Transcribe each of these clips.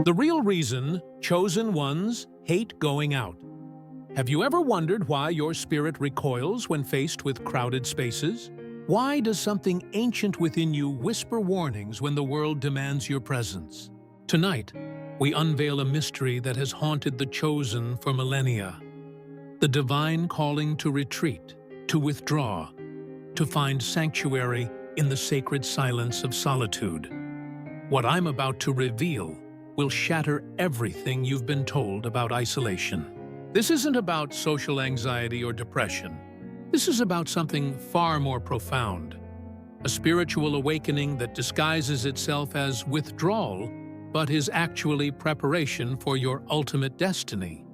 The real reason chosen ones hate going out. Have you ever wondered why your spirit recoils when faced with crowded spaces? Why does something ancient within you whisper warnings when the world demands your presence? Tonight, we unveil a mystery that has haunted the chosen for millennia. The divine calling to retreat, to withdraw, to find sanctuary in the sacred silence of solitude. What I'm about to reveal will shatter everything you've been told about isolation. This isn't about social anxiety or depression. This is about something far more profound. A spiritual awakening that disguises itself as withdrawal, but is actually preparation for your ultimate destiny.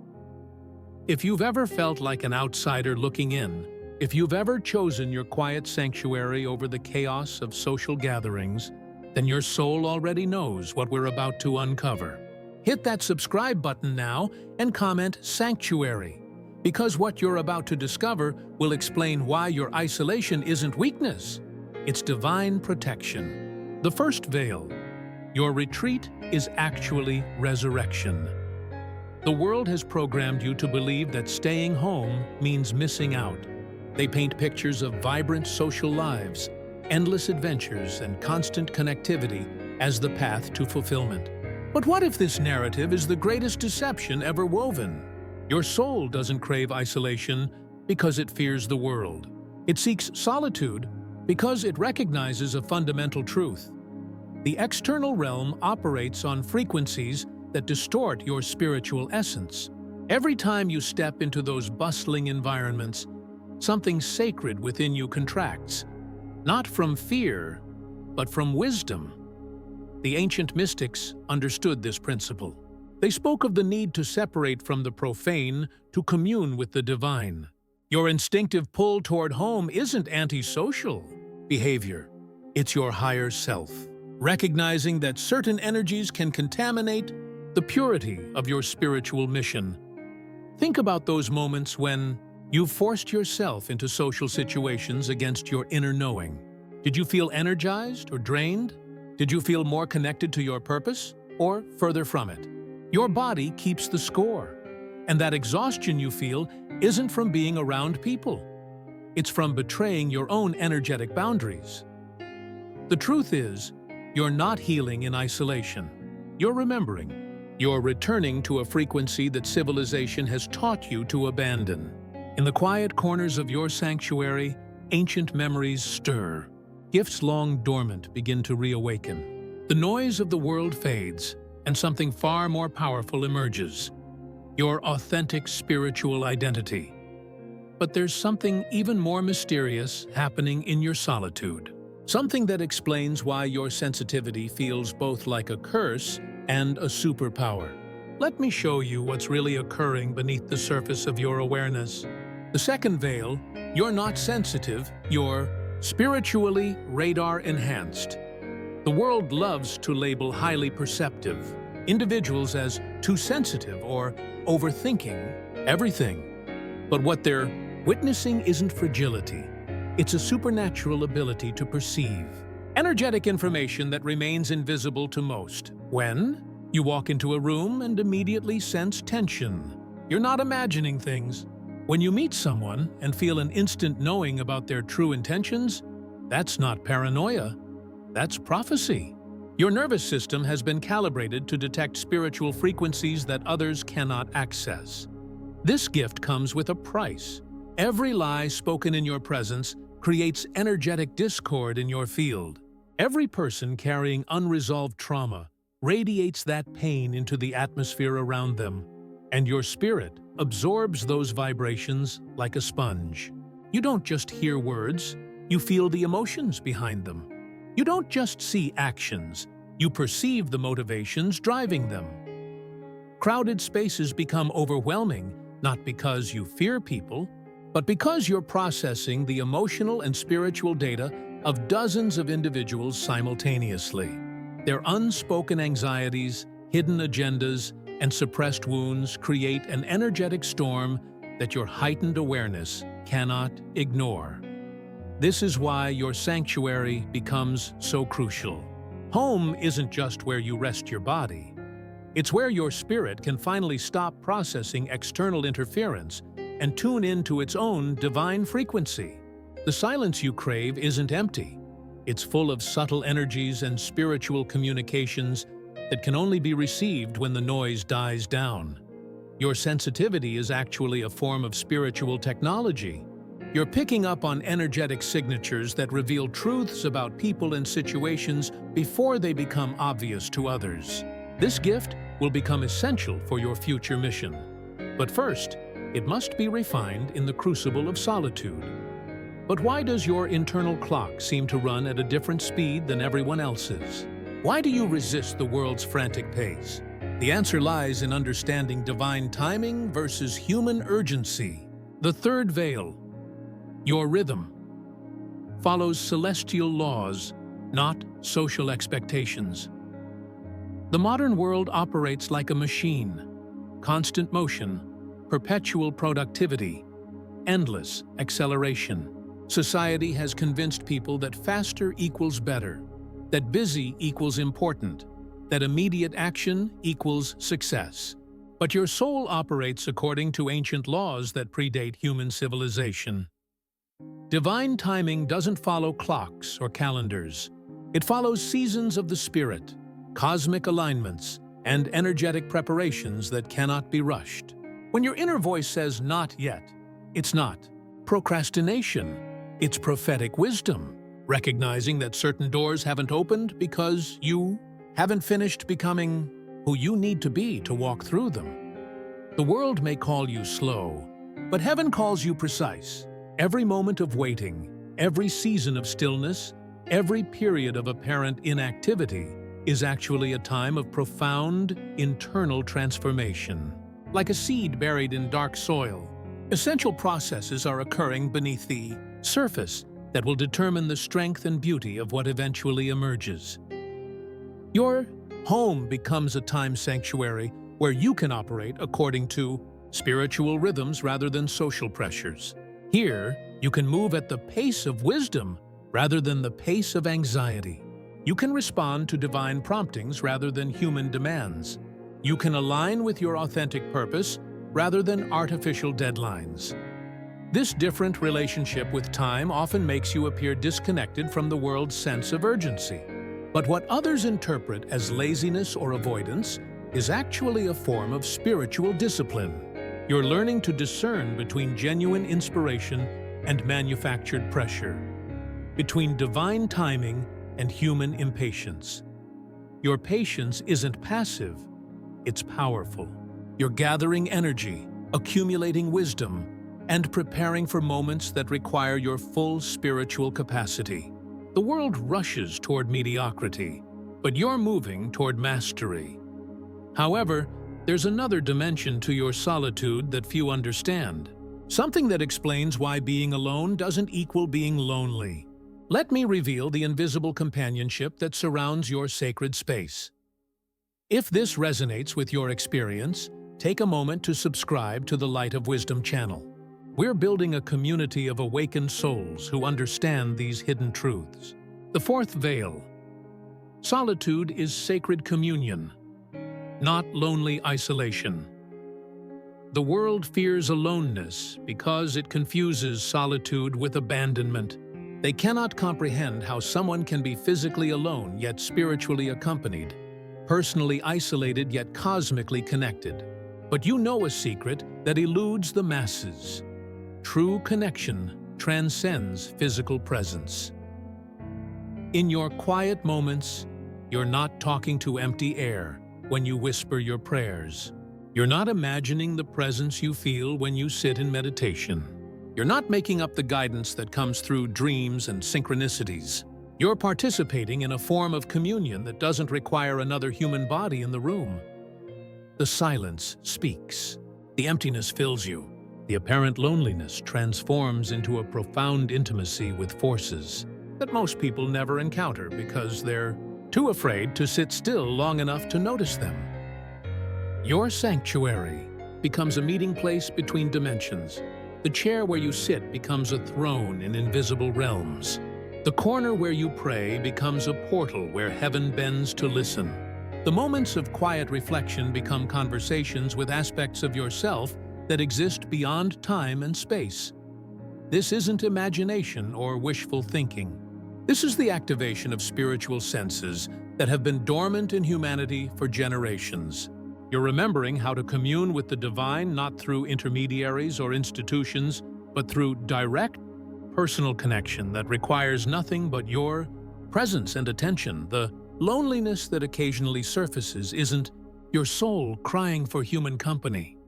If you've ever felt like an outsider looking in, if you've ever chosen your quiet sanctuary over the chaos of social gatherings, then your soul already knows what we're about to uncover. Hit that subscribe button now and comment "Sanctuary," because what you're about to discover will explain why your isolation isn't weakness, it's divine protection. The first veil. Your retreat is actually resurrection. The world has programmed you to believe that staying home means missing out. They paint pictures of vibrant social lives, endless adventures, and constant connectivity as the path to fulfillment. But what if this narrative is the greatest deception ever woven? Your soul doesn't crave isolation because it fears the world. It seeks solitude because it recognizes a fundamental truth. The external realm operates on frequencies that distort your spiritual essence. Every time you step into those bustling environments, something sacred within you contracts. Not from fear, but from wisdom. The ancient mystics understood this principle. They spoke of the need to separate from the profane to commune with the divine. Your instinctive pull toward home isn't antisocial behavior. It's your higher self, recognizing that certain energies can contaminate the purity of your spiritual mission. Think about those moments when you've forced yourself into social situations against your inner knowing. Did you feel energized or drained? Did you feel more connected to your purpose or further from it? Your body keeps the score, and that exhaustion you feel isn't from being around people. It's from betraying your own energetic boundaries. The truth is, you're not healing in isolation. You're remembering. You're returning to a frequency that civilization has taught you to abandon. In the quiet corners of your sanctuary, ancient memories stir. Gifts long dormant begin to reawaken. The noise of the world fades, and something far more powerful emerges. Your authentic spiritual identity. But there's something even more mysterious happening in your solitude. Something that explains why your sensitivity feels both like a curse and a superpower. Let me show you what's really occurring beneath the surface of your awareness. The second veil, you're not sensitive, you're spiritually radar-enhanced. The world loves to label highly perceptive individuals as too sensitive or overthinking everything. But what they're witnessing isn't fragility. It's a supernatural ability to perceive energetic information that remains invisible to most. When you walk into a room and immediately sense tension, you're not imagining things. When you meet someone and feel an instant knowing about their true intentions, that's not paranoia, that's prophecy. Your nervous system has been calibrated to detect spiritual frequencies that others cannot access. This gift comes with a price. Every lie spoken in your presence creates energetic discord in your field. Every person carrying unresolved trauma radiates that pain into the atmosphere around them, and your spirit absorbs those vibrations like a sponge. You don't just hear words, you feel the emotions behind them. You don't just see actions, you perceive the motivations driving them. Crowded spaces become overwhelming, not because you fear people, but because you're processing the emotional and spiritual data of dozens of individuals simultaneously. Their unspoken anxieties, hidden agendas, and suppressed wounds create an energetic storm that your heightened awareness cannot ignore. This is why your sanctuary becomes so crucial. Home isn't just where you rest your body. It's where your spirit can finally stop processing external interference and tune into its own divine frequency. The silence you crave isn't empty. It's full of subtle energies and spiritual communications that can only be received when the noise dies down. Your sensitivity is actually a form of spiritual technology. You're picking up on energetic signatures that reveal truths about people and situations before they become obvious to others. This gift will become essential for your future mission. But first, it must be refined in the crucible of solitude. But why does your internal clock seem to run at a different speed than everyone else's? Why do you resist the world's frantic pace? The answer lies in understanding divine timing versus human urgency. The third veil, your rhythm, follows celestial laws, not social expectations. The modern world operates like a machine: constant motion, perpetual productivity, endless acceleration. Society has convinced people that faster equals better, that busy equals important, that immediate action equals success. But your soul operates according to ancient laws that predate human civilization. Divine timing doesn't follow clocks or calendars. It follows seasons of the spirit, cosmic alignments, and energetic preparations that cannot be rushed. When your inner voice says "not yet," it's not procrastination. It's prophetic wisdom, recognizing that certain doors haven't opened because you haven't finished becoming who you need to be to walk through them. The world may call you slow, but heaven calls you precise. Every moment of waiting, every season of stillness, every period of apparent inactivity is actually a time of profound internal transformation. Like a seed buried in dark soil, essential processes are occurring beneath the surface that will determine the strength and beauty of what eventually emerges. Your home becomes a time sanctuary where you can operate according to spiritual rhythms rather than social pressures. Here, you can move at the pace of wisdom rather than the pace of anxiety. You can respond to divine promptings rather than human demands. You can align with your authentic purpose rather than artificial deadlines. This different relationship with time often makes you appear disconnected from the world's sense of urgency. But what others interpret as laziness or avoidance is actually a form of spiritual discipline. You're learning to discern between genuine inspiration and manufactured pressure, between divine timing and human impatience. Your patience isn't passive, it's powerful. You're gathering energy, accumulating wisdom, and preparing for moments that require your full spiritual capacity. The world rushes toward mediocrity, but you're moving toward mastery. However, there's another dimension to your solitude that few understand. Something that explains why being alone doesn't equal being lonely. Let me reveal the invisible companionship that surrounds your sacred space. If this resonates with your experience, take a moment to subscribe to the Light of Wisdom channel. We're building a community of awakened souls who understand these hidden truths. The fourth veil. Solitude is sacred communion, not lonely isolation. The world fears aloneness because it confuses solitude with abandonment. They cannot comprehend how someone can be physically alone yet spiritually accompanied, personally isolated yet cosmically connected. But you know a secret that eludes the masses. True connection transcends physical presence. In your quiet moments, you're not talking to empty air when you whisper your prayers. You're not imagining the presence you feel when you sit in meditation. You're not making up the guidance that comes through dreams and synchronicities. You're participating in a form of communion that doesn't require another human body in the room. The silence speaks. The emptiness fills you. The apparent loneliness transforms into a profound intimacy with forces that most people never encounter because they're too afraid to sit still long enough to notice them. Your sanctuary becomes a meeting place between dimensions. The chair where you sit becomes a throne in invisible realms. The corner where you pray becomes a portal where heaven bends to listen. The moments of quiet reflection become conversations with aspects of yourself that exist beyond time and space. This isn't imagination or wishful thinking. This is the activation of spiritual senses that have been dormant in humanity for generations. You're remembering how to commune with the divine not through intermediaries or institutions, but through direct, personal connection that requires nothing but your presence and attention. The loneliness that occasionally surfaces isn't your soul crying for human company.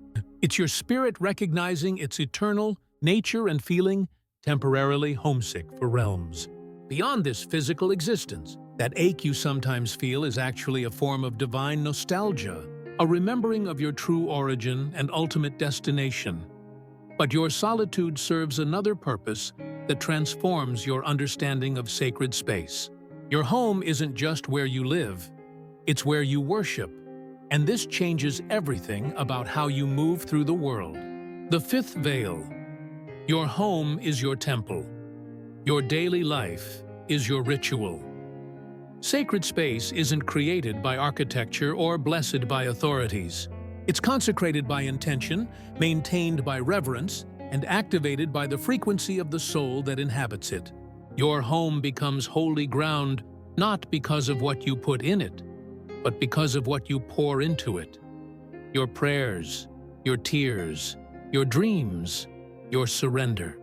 It's your spirit recognizing its eternal nature and feeling temporarily homesick for realms beyond this physical existence. That ache you sometimes feel is actually a form of divine nostalgia, a remembering of your true origin and ultimate destination. But your solitude serves another purpose that transforms your understanding of sacred space. Your home isn't just where you live, it's where you worship, and this changes everything about how you move through the world. The fifth veil. Your home is your temple. Your daily life is your ritual. Sacred space isn't created by architecture or blessed by authorities. It's consecrated by intention, maintained by reverence, and activated by the frequency of the soul that inhabits it. Your home becomes holy ground not because of what you put in it, but because of what you pour into it. Your prayers, your tears, your dreams, your surrender.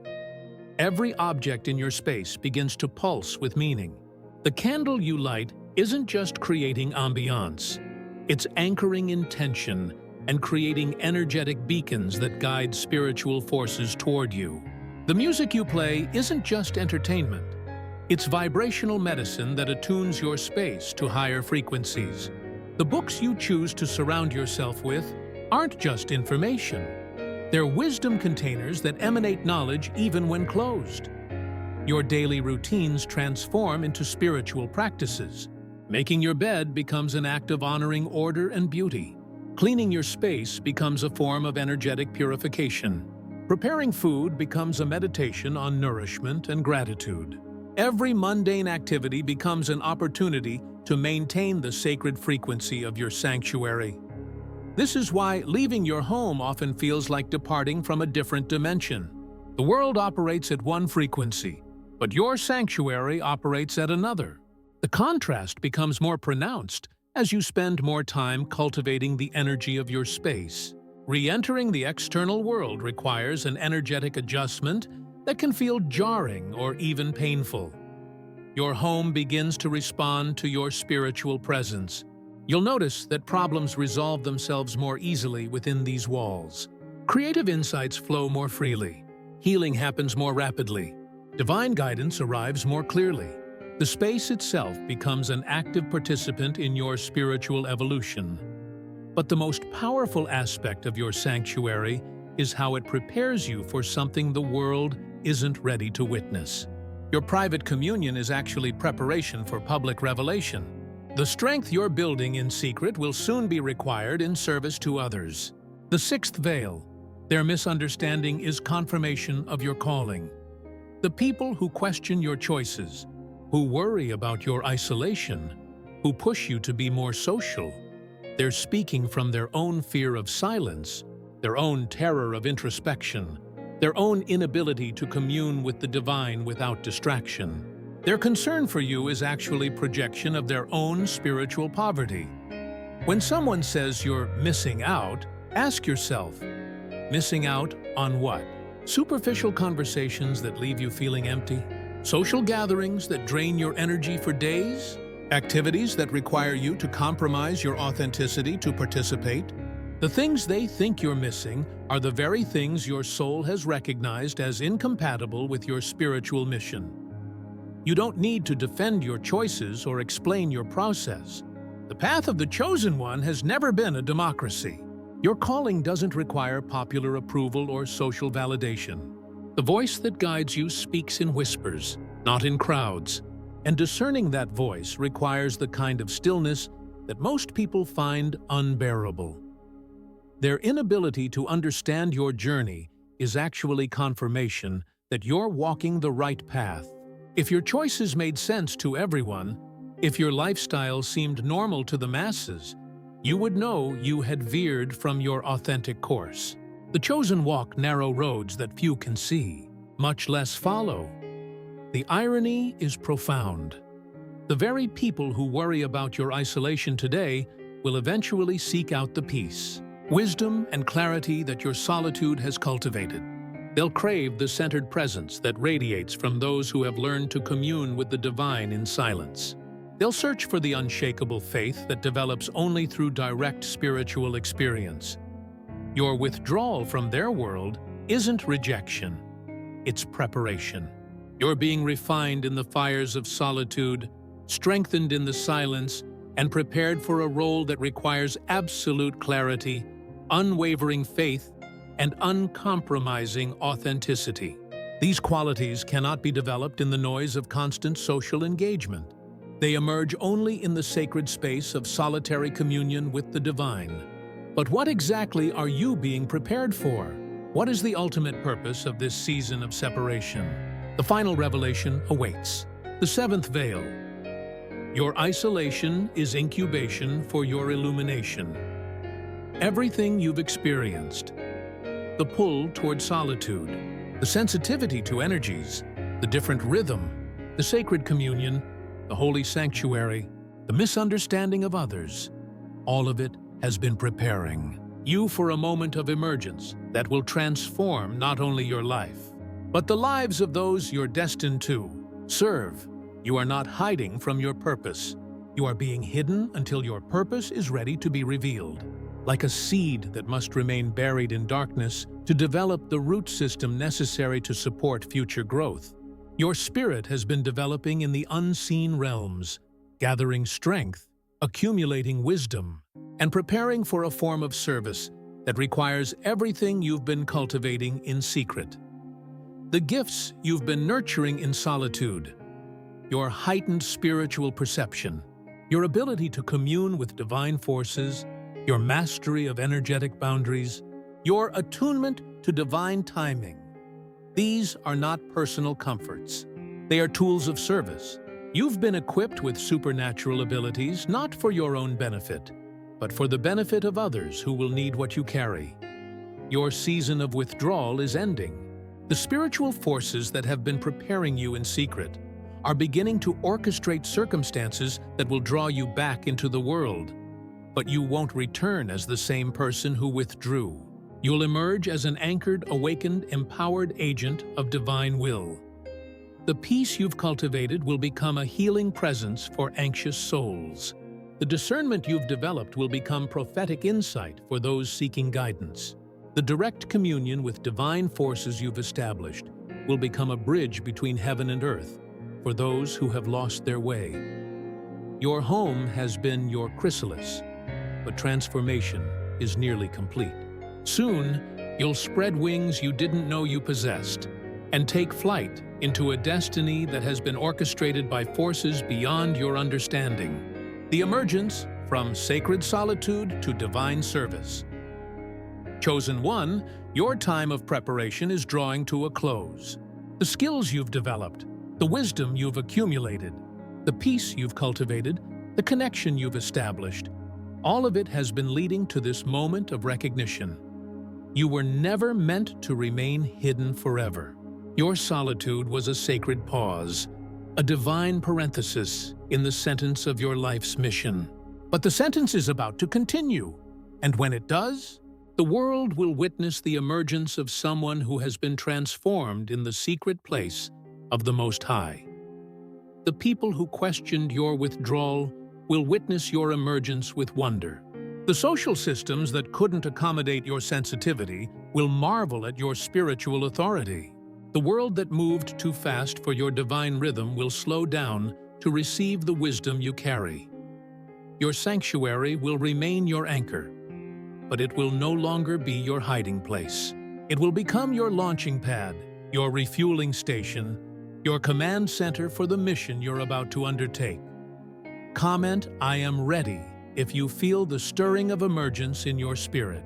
Every object in your space begins to pulse with meaning. The candle you light isn't just creating ambiance. It's anchoring intention and creating energetic beacons that guide spiritual forces toward you. The music you play isn't just entertainment. It's vibrational medicine that attunes your space to higher frequencies. The books you choose to surround yourself with aren't just information. They're wisdom containers that emanate knowledge even when closed. Your daily routines transform into spiritual practices. Making your bed becomes an act of honoring order and beauty. Cleaning your space becomes a form of energetic purification. Preparing food becomes a meditation on nourishment and gratitude. Every mundane activity becomes an opportunity to maintain the sacred frequency of your sanctuary. This is why leaving your home often feels like departing from a different dimension. The world operates at one frequency, but your sanctuary operates at another. The contrast becomes more pronounced as you spend more time cultivating the energy of your space. Re-entering the external world requires an energetic adjustment that can feel jarring or even painful. Your home begins to respond to your spiritual presence. You'll notice that problems resolve themselves more easily within these walls. Creative insights flow more freely. Healing happens more rapidly. Divine guidance arrives more clearly. The space itself becomes an active participant in your spiritual evolution. But the most powerful aspect of your sanctuary is how it prepares you for something the world isn't ready to witness. Your private communion is actually preparation for public revelation. The strength you're building in secret will soon be required in service to others. The sixth veil. Their misunderstanding is confirmation of your calling. The people who question your choices, who worry about your isolation, who push you to be more social, they're speaking from their own fear of silence, their own terror of introspection, their own inability to commune with the divine without distraction. Their concern for you is actually projection of their own spiritual poverty. When someone says you're missing out, ask yourself, missing out on what? Superficial conversations that leave you feeling empty? Social gatherings that drain your energy for days? Activities that require you to compromise your authenticity to participate? The things they think you're missing are the very things your soul has recognized as incompatible with your spiritual mission. You don't need to defend your choices or explain your process. The path of the chosen one has never been a democracy. Your calling doesn't require popular approval or social validation. The voice that guides you speaks in whispers, not in crowds, and discerning that voice requires the kind of stillness that most people find unbearable. Their inability to understand your journey is actually confirmation that you're walking the right path. If your choices made sense to everyone, If your lifestyle seemed normal to the masses, you would know you had veered from your authentic course. The chosen walk narrow roads that few can see, much less follow. The irony is profound. The very people who worry about your isolation today will eventually seek out the peace, wisdom, and clarity that your solitude has cultivated. They'll crave the centered presence that radiates from those who have learned to commune with the divine in silence. They'll search for the unshakable faith that develops only through direct spiritual experience. Your withdrawal from their world isn't rejection, it's preparation. You're being refined in the fires of solitude, strengthened in the silence, and prepared for a role that requires absolute clarity, unwavering faith, and uncompromising authenticity. These qualities cannot be developed in the noise of constant social engagement. They emerge only in the sacred space of solitary communion with the divine. But what exactly are you being prepared for? What is the ultimate purpose of this season of separation? The final revelation awaits. The seventh veil. Your isolation is incubation for your illumination. Everything you've experienced, the pull toward solitude, the sensitivity to energies, the different rhythm, the sacred communion, the holy sanctuary, the misunderstanding of others, all of it has been preparing you for a moment of emergence that will transform not only your life, but the lives of those you're destined to serve. You are not hiding from your purpose. You are being hidden until your purpose is ready to be revealed. Like a seed that must remain buried in darkness to develop the root system necessary to support future growth. Your spirit has been developing in the unseen realms, gathering strength, accumulating wisdom, and preparing for a form of service that requires everything you've been cultivating in secret. The gifts you've been nurturing in solitude, your heightened spiritual perception, your ability to commune with divine forces, your mastery of energetic boundaries, your attunement to divine timing. These are not personal comforts. They are tools of service. You've been equipped with supernatural abilities not for your own benefit, but for the benefit of others who will need what you carry. Your season of withdrawal is ending. The spiritual forces that have been preparing you in secret are beginning to orchestrate circumstances that will draw you back into the world. But you won't return as the same person who withdrew. You'll emerge as an anchored, awakened, empowered agent of divine will. The peace you've cultivated will become a healing presence for anxious souls. The discernment you've developed will become prophetic insight for those seeking guidance. The direct communion with divine forces you've established will become a bridge between heaven and earth for those who have lost their way. Your home has been your chrysalis, but transformation is nearly complete. Soon, you'll spread wings you didn't know you possessed and take flight into a destiny that has been orchestrated by forces beyond your understanding. The emergence from sacred solitude to divine service. Chosen one, your time of preparation is drawing to a close. The skills you've developed, the wisdom you've accumulated, the peace you've cultivated, the connection you've established, all of it has been leading to this moment of recognition. You were never meant to remain hidden forever. Your solitude was a sacred pause, a divine parenthesis in the sentence of your life's mission. But the sentence is about to continue, and when it does, the world will witness the emergence of someone who has been transformed in the secret place of the Most High. The people who questioned your withdrawal will witness your emergence with wonder. The social systems that couldn't accommodate your sensitivity will marvel at your spiritual authority. The world that moved too fast for your divine rhythm will slow down to receive the wisdom you carry. Your sanctuary will remain your anchor, but it will no longer be your hiding place. It will become your launching pad, your refueling station, your command center for the mission you're about to undertake. Comment, "I am ready," if you feel the stirring of emergence in your spirit.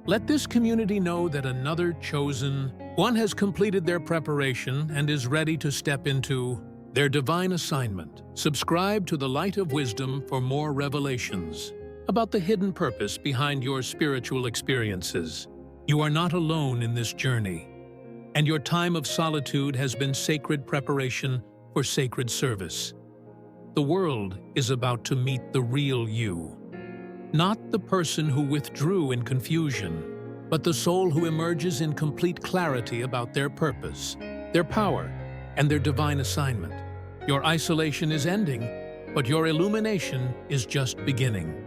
Let this community know that another chosen one has completed their preparation and is ready to step into their divine assignment. Subscribe to the Light of Wisdom for more revelations about the hidden purpose behind your spiritual experiences. You are not alone in this journey, and your time of solitude has been sacred preparation for sacred service. The world is about to meet the real you, not the person who withdrew in confusion, but the soul who emerges in complete clarity about their purpose, their power, and their divine assignment. Your isolation is ending, but your illumination is just beginning.